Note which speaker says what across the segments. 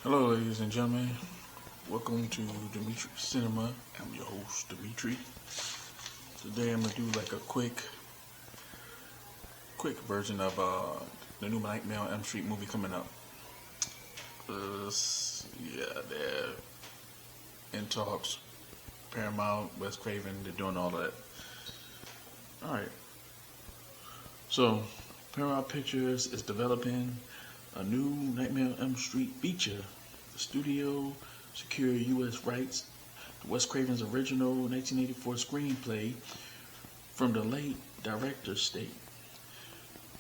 Speaker 1: Hello, ladies and gentlemen. Welcome to Dimitri Cinema. I'm your host, Dimitri. Today, I'm gonna do like a quick version of the new Nightmare on Elm Street movie coming up. They're in talks. Paramount, Wes Craven, they're doing all that. All right. So, Paramount Pictures is developing a new Nightmare on Elm Street feature. The studio secured U.S. rights to Wes Craven's original 1984 screenplay from the late director's estate.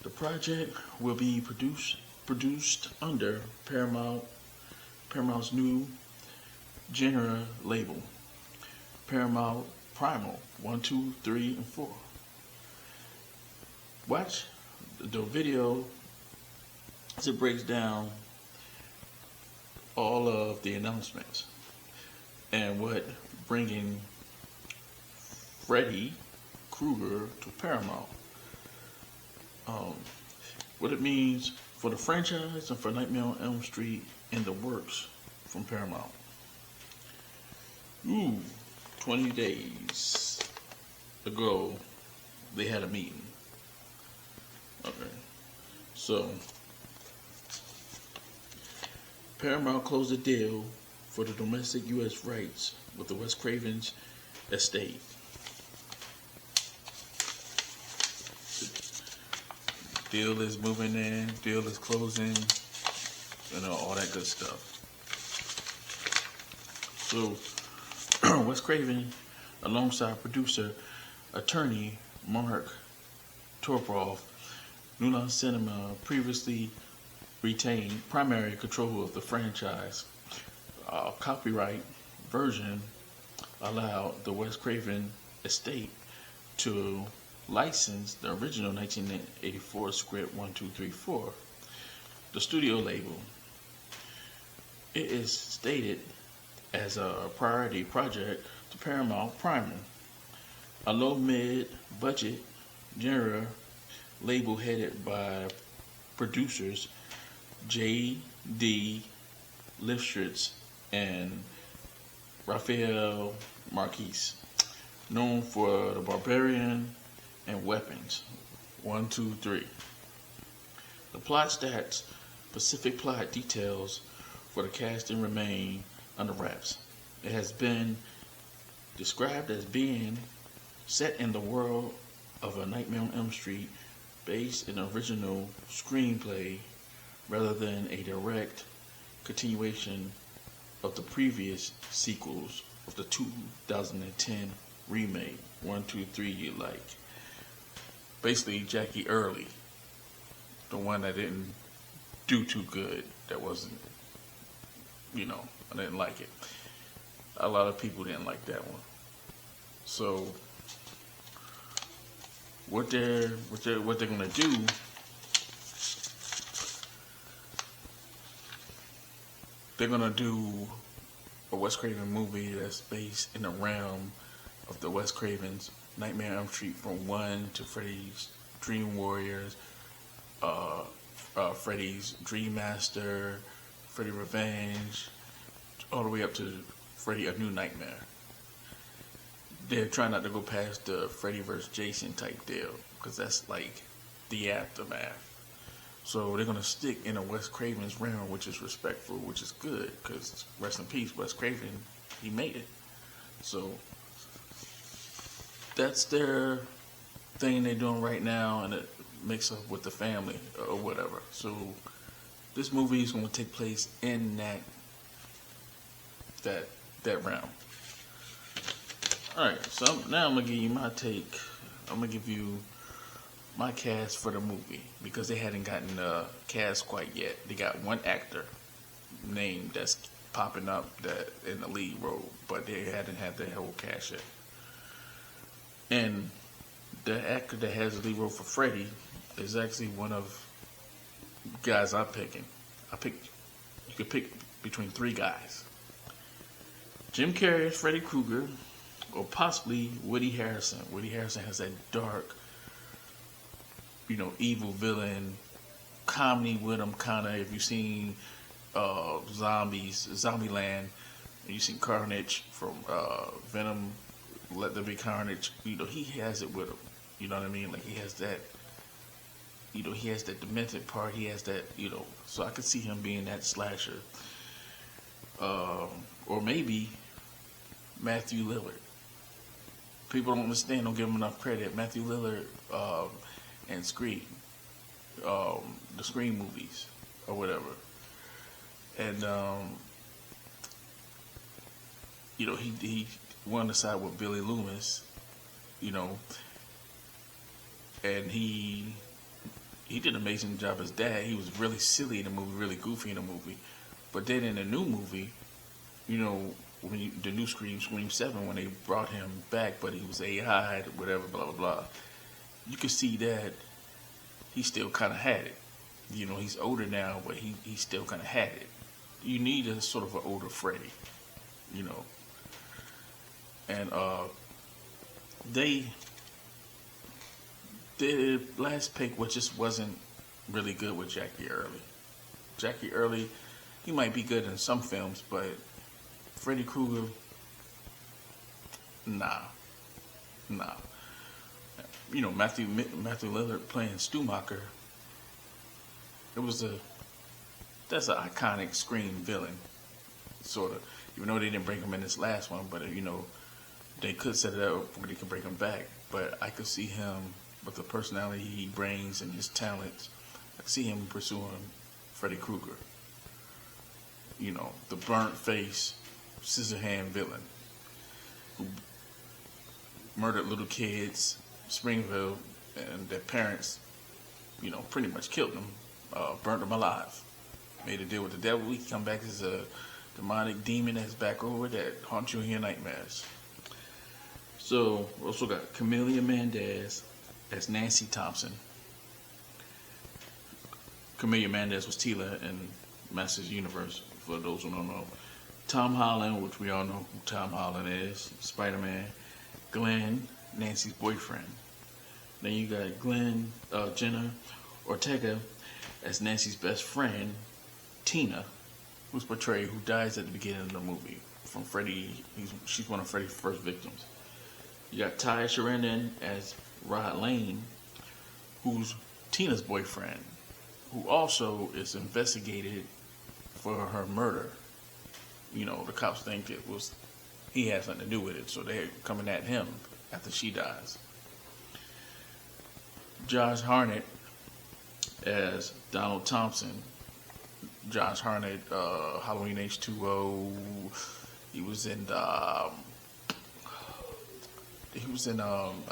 Speaker 1: The project will be produced under Paramount's new genre label, Paramount Primal 1, 2, 3, and 4. Watch the video as it breaks down all of the announcements and what bringing Freddy Kruger to Paramount, what it means for the franchise and for Nightmare on Elm Street in the works from Paramount. 20 days ago, they had a meeting. Okay, so Paramount closed a deal for the domestic U.S. rights with the Wes Craven's estate. Deal is moving in, deal is closing, all that good stuff. So, Wes Craven, alongside producer, attorney Mark Torproff, Nuance Cinema previously retained primary control of the franchise. Copyright version allowed the Wes Craven estate to license the original 1984 script 1, 2, 3, 4. The studio label. It is stated as a priority project to Paramount Primal, a low-mid budget genre label headed by producers J.D. Lifshitz and Raphael Marquise, known for The Barbarian and Weapons 1, 2, 3. The plot stats, specific plot details for the casting remain under wraps. It has been described as being set in the world of A Nightmare on Elm Street, based in an original screenplay rather than a direct continuation of the previous sequels of the 2010 remake 1, 2, 3 you like. Basically Jackie Early, the one that didn't do too good, that wasn't, I didn't like it. A lot of people didn't like that one. So what they're gonna do, they're gonna do a Wes Craven movie that's based in the realm of the Wes Craven's Nightmare on Elm Street from 1 to Freddy's Dream Warriors, Freddy's Dream Master, Freddy Revenge, all the way up to Freddy A New Nightmare. They're trying not to go past the Freddy vs. Jason type deal, because that's like the aftermath. So they're going to stick in a Wes Craven's realm, which is respectful, which is good, because rest in peace, Wes Craven, he made it. So that's their thing they're doing right now, and it mix up with the family or whatever. So this movie is going to take place in that realm. Alright, so now I'm going to give you my take. I'm going to give you my cast for the movie, because they hadn't gotten the cast quite yet. They got one actor name that's popping up that in the lead role, but they hadn't had their whole cast yet. And the actor that has the lead role for Freddy is actually one of the guys I'm picking. You could pick between 3 guys. Jim Carrey as Freddy Krueger, or possibly Woody Harrelson. Woody Harrelson has that dark, evil villain comedy with him, kind of. If you've seen zombies, Zombieland. You seen Carnage from Venom, Let There Be Carnage. He has it with him. You know what I mean? Like he has that. He has that demented part. He has that. So I could see him being that slasher. Or maybe Matthew Lillard. People don't understand. Don't give him enough credit. Matthew Lillard and Scream, the Scream movies or whatever, and he won the side with Billy Loomis, and he did an amazing job as dad. He was really silly in the movie, really goofy in the movie, but then in the new movie, when the new Scream 7, when they brought him back, but he was AI, whatever, blah blah blah, you could see that he still kind of had it. He's older now, but he still kind of had it. You need a sort of an older Freddy, and the last pick just wasn't really good with Jackie Earle. Jackie Earle, he might be good in some films, but Freddy Krueger, nah. Matthew Lillard playing Stumacher. That's an iconic Scream villain, sort of. Even though they didn't bring him in this last one, but they could set it up where they could bring him back. But I could see him with the personality he brings and his talents. I could see him pursuing Freddy Krueger. The burnt face, Scissorhand villain who murdered little kids, Springfield, and their parents, pretty much killed them, burnt them alive. Made a deal with the devil. He come back as a demonic demon that's back over that haunts you in your nightmares. So we also got Camelia Mendez as Nancy Thompson. Camelia Mendez was Tila in Masters Universe, for those who don't know. Tom Holland, which we all know who Tom Holland is, Spider-Man. Glenn, Nancy's boyfriend. Then you got Jenna Ortega as Nancy's best friend, Tina, who dies at the beginning of the movie from Freddy. She's one of Freddy's first victims. You got Ty Sheridan as Rod Lane, who's Tina's boyfriend, who also is investigated for her murder. The cops think he had something to do with it, so they're coming at him after she dies. Josh Hartnett as Donald Thompson. Josh Hartnett, Halloween H2O. He was in a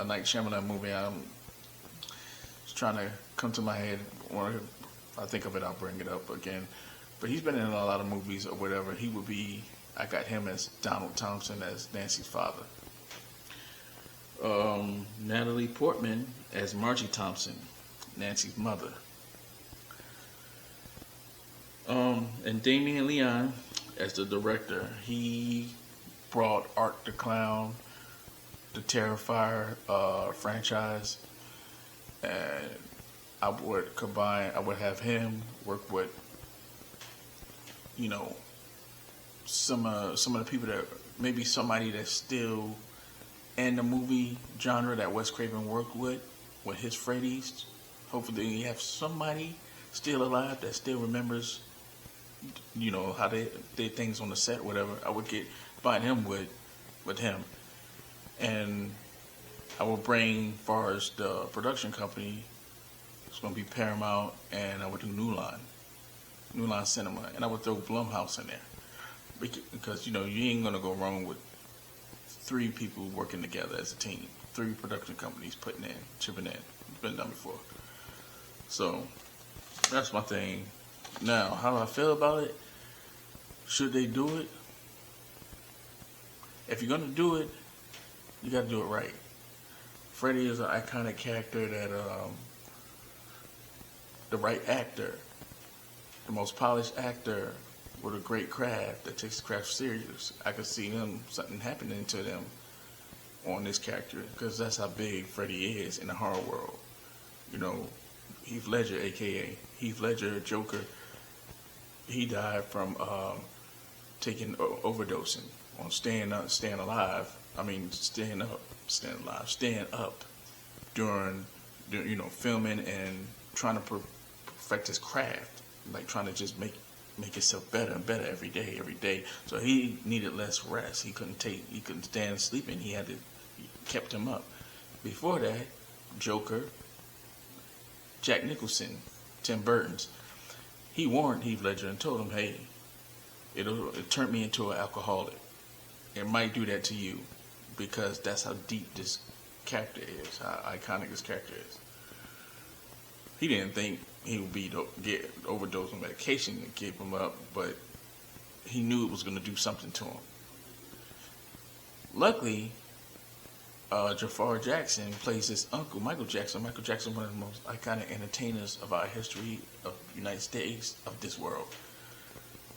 Speaker 1: Night Shyamalan movie. I'm just trying to come to my head. When I think of it, I'll bring it up again. But he's been in a lot of movies or whatever. I got him as Donald Thompson as Nancy's father. Natalie Portman as Margie Thompson, Nancy's mother. And Damien Leone as the director. He brought Art the Clown, the Terrifier franchise, and I would have him work with, some of the people that maybe somebody that's still in the movie genre that Wes Craven worked with his Freddy's. Hopefully you have somebody still alive that still remembers, how they did things on the set, whatever. I would find him with him, and I would bring, as far as the production company, it's going to be Paramount, and I would do New Line Cinema, and I would throw Blumhouse in there. Because, you ain't going to go wrong with 3 people working together as a team. 3 production companies chipping in. It's been done before. So, that's my thing. Now, how do I feel about it? Should they do it? If you're going to do it, you got to do it right. Freddy is an iconic character that the right actor, the most polished actor with a great craft that takes the craft serious, I could see something happening to them on this character, because that's how big Freddy is in the horror world. Heath Ledger, a.k.a. Heath Ledger, Joker, he died from taking overdosing on staying alive. I mean, staying up during filming and trying to perfect his craft, like trying to just make himself better and better every day. So he needed less rest. He couldn't stand sleeping. He kept him up. Before that, Joker, Jack Nicholson, Tim Burton's, he warned Heath Ledger and told him, hey, it'll turn me into an alcoholic. It might do that to you because that's how deep this character is, how iconic this character is. He didn't think he would get overdose on medication to keep him up, but he knew it was going to do something to him. Luckily, Jafar Jackson plays his uncle, Michael Jackson. Michael Jackson, one of the most iconic entertainers of our history, of the United States, of this world.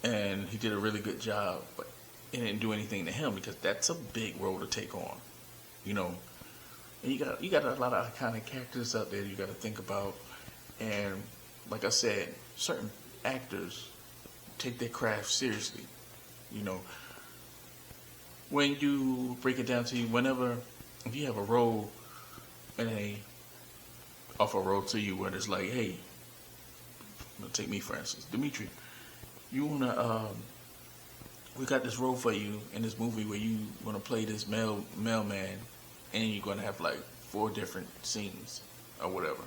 Speaker 1: And he did a really good job, but it didn't do anything to him because that's a big role to take on. And you got a lot of iconic characters out there you got to think about. And like I said, certain actors take their craft seriously. When you break it down to you, if you have a role offer a role to you where it's like, hey, take me for instance, Dimitri, you wanna we got this role for you in this movie where you wanna play this mailman, and you're gonna have like 4 different scenes or whatever,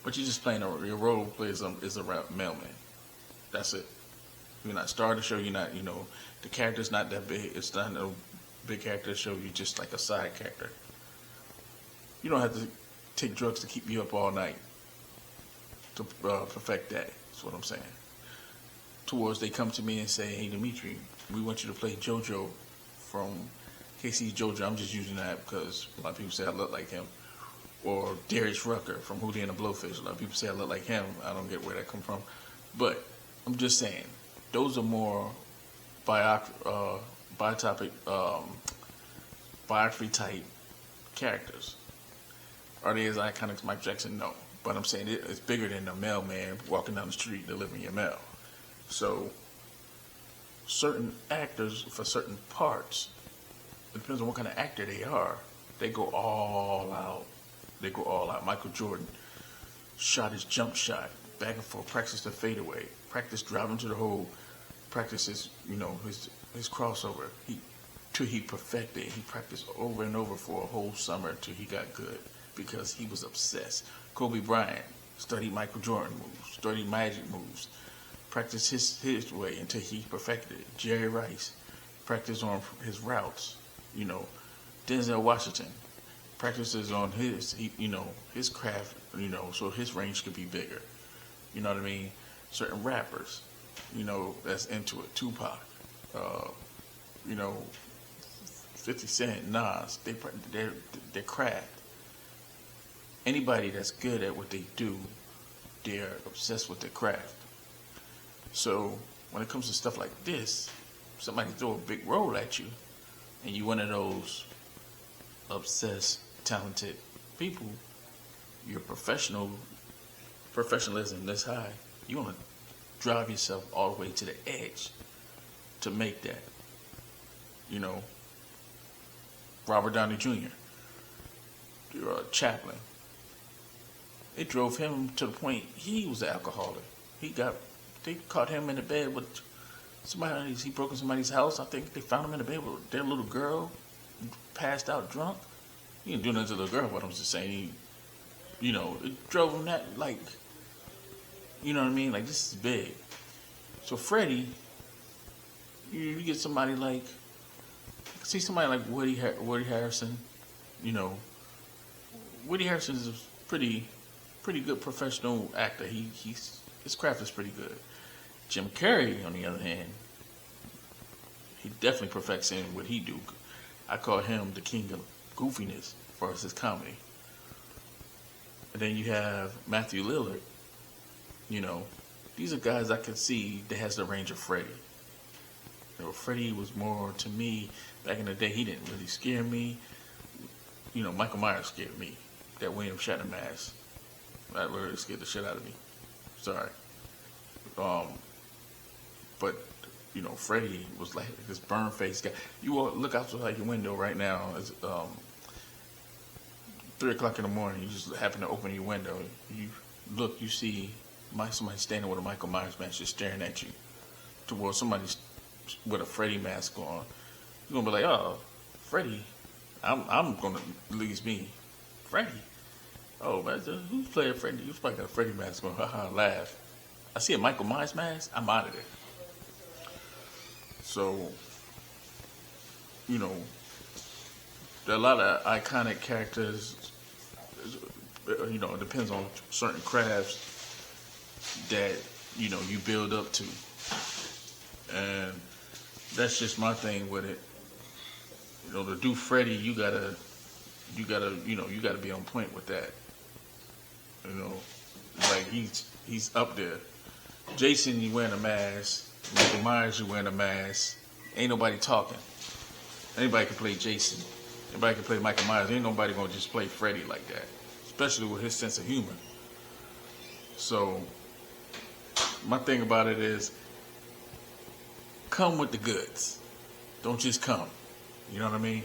Speaker 1: but you're just playing your role is a mailman. That's it. You're not starring the show. You're not, the character's not that big. It's not a big character show. You're just like a side character. You don't have to take drugs to keep you up all night to perfect that. That's what I'm saying. Towards they come to me and say, hey, Dimitri, we want you to play JoJo from Casey's JoJo. I'm just using that because a lot of people say I look like him. Or Darius Rucker from Hootie and the Blowfish. A lot of people say I look like him. I don't get where that come from. But I'm just saying, those are more biography type characters. Are they as iconic as Mike Jackson? No. But I'm saying it's bigger than a mailman walking down the street delivering your mail. So certain actors for certain parts, it depends on what kind of actor they are, they go all out. Michael Jordan shot his jump shot, back and forth, practiced the fadeaway, practiced driving to the hole, practiced his crossover. Till he perfected it. He practiced over and over for a whole summer till he got good because he was obsessed. Kobe Bryant studied Michael Jordan moves, studied Magic moves, practiced his way until he perfected it. Jerry Rice practiced on his routes. Denzel Washington practices on his craft, so his range could be bigger. You know what I mean? Certain rappers, that's into it. Tupac, 50 Cent, Nas, their craft. Anybody that's good at what they do, they're obsessed with their craft. So when it comes to stuff like this, somebody throw a big role at you, and you one of those obsessed, talented people, your professionalism this high, you want to drive yourself all the way to the edge to make that. Robert Downey Jr., Chaplin, it drove him to the point he was an alcoholic. They caught him in the bed with somebody. He broke in somebody's house. I think they found him in the bed with their little girl, passed out drunk. He didn't do nothing to the little girl, but I'm just saying, it drove him that, like, you know what I mean? Like, this is big. So Freddy, you get somebody like, Woody Harrelson. Woody Harrelson is a pretty good professional actor. His craft is pretty good. Jim Carrey, on the other hand, he definitely perfects in what he do. I call him the king of goofiness as far as his comedy. And then you have Matthew Lillard. These are guys I could see that has the range of Freddy. Freddy was more, to me, back in the day, he didn't really scare me. Michael Myers scared me. That William Shatner mask, that literally scared the shit out of me. Sorry. But you know, Freddy was like this burn face guy. You will look outside your window right now. It's 3 o'clock in the morning. You just happen to open your window. You look, you see somebody standing with a Michael Myers mask just staring at you. Towards somebody with a Freddy mask on. You're gonna be like, oh, Freddy. I'm gonna lose me. Freddy. Oh, man, who's playing Freddy? Who's probably got a Freddy mask on? Haha, laugh. I see a Michael Myers mask. I'm out of there. So, you know, there are a lot of iconic characters. You know, it depends on certain crafts that, you know, you build up to. And that's just my thing with it. You know, to do Freddy, you gotta be on point with that. You know, like he's up there. Jason, you wearing a mask. Michael Myers, you wearing a mask. Ain't nobody talking. Anybody can play Jason. Anybody can play Michael Myers. Ain't nobody gonna just play Freddy like that, especially with his sense of humor. So, my thing about it is, come with the goods. Don't just come. You know what I mean?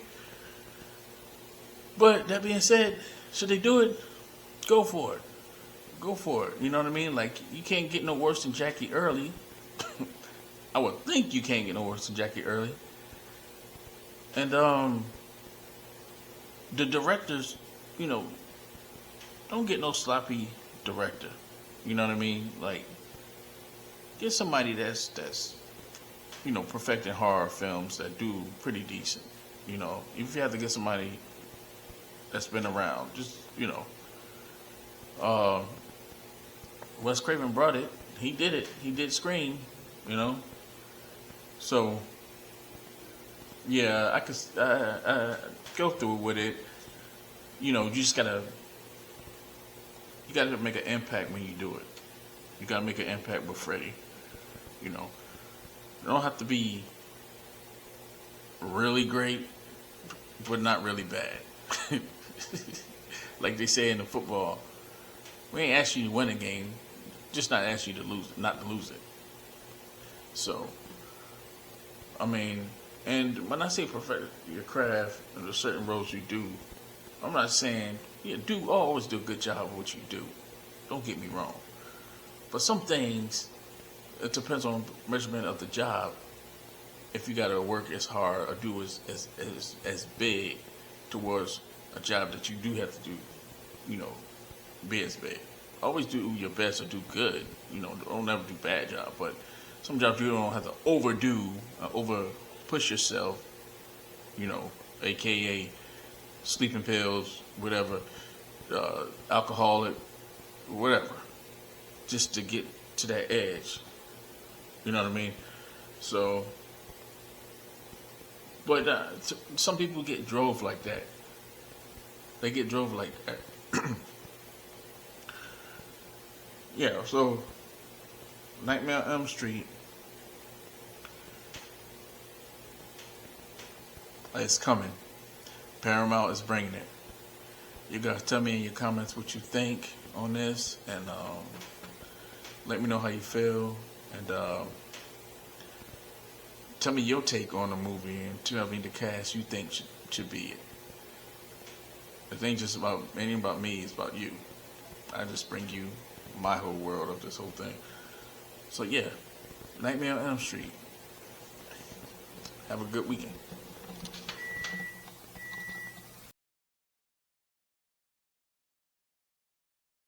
Speaker 1: But that being said, should they do it? Go for it. Go for it. You know what I mean? Like, you can't get no worse than Jackie Early. I would think you can't get no worse than Jackie Early. And the directors, you know, don't get no sloppy director. You know what I mean? Like, get somebody that's you know, perfecting horror films that do pretty decent. You know, if you have to get somebody that's been around, just, you know, Wes Craven brought it. He did it. He did Scream. You know, so yeah, I could go through with it. You know, you gotta make an impact when you do it. You gotta make an impact with Freddy. You know, you don't have to be really great, but not really bad. Like they say in the football, we ain't asked you to win a game, just not asked you to not to lose it. So, I mean, and when I say perfect your craft and there's certain roles you do, I'm not saying always do a good job of what you do. Don't get me wrong. But some things, it depends on measurement of the job. If you got to work as hard or do as big towards a job that you do have to do, you know, be as big. Always do your best or do good. You know, don't ever do bad job. But some jobs you don't have to overdo, over push yourself. You know, AKA sleeping pills, whatever, alcoholic, whatever, just to get to that edge. You know what I mean? So, but some people get drove like that. They get drove like that. Yeah, so Nightmare on Elm Street is coming. Paramount is bringing it. You guys tell me in your comments what you think on this, and let me know how you feel, and tell me your take on the movie, and tell me the cast you think should be it. It ain't just about me, it's about you. I just bring you my whole world of this whole thing. So yeah, Nightmare on Elm Street. Have a good weekend.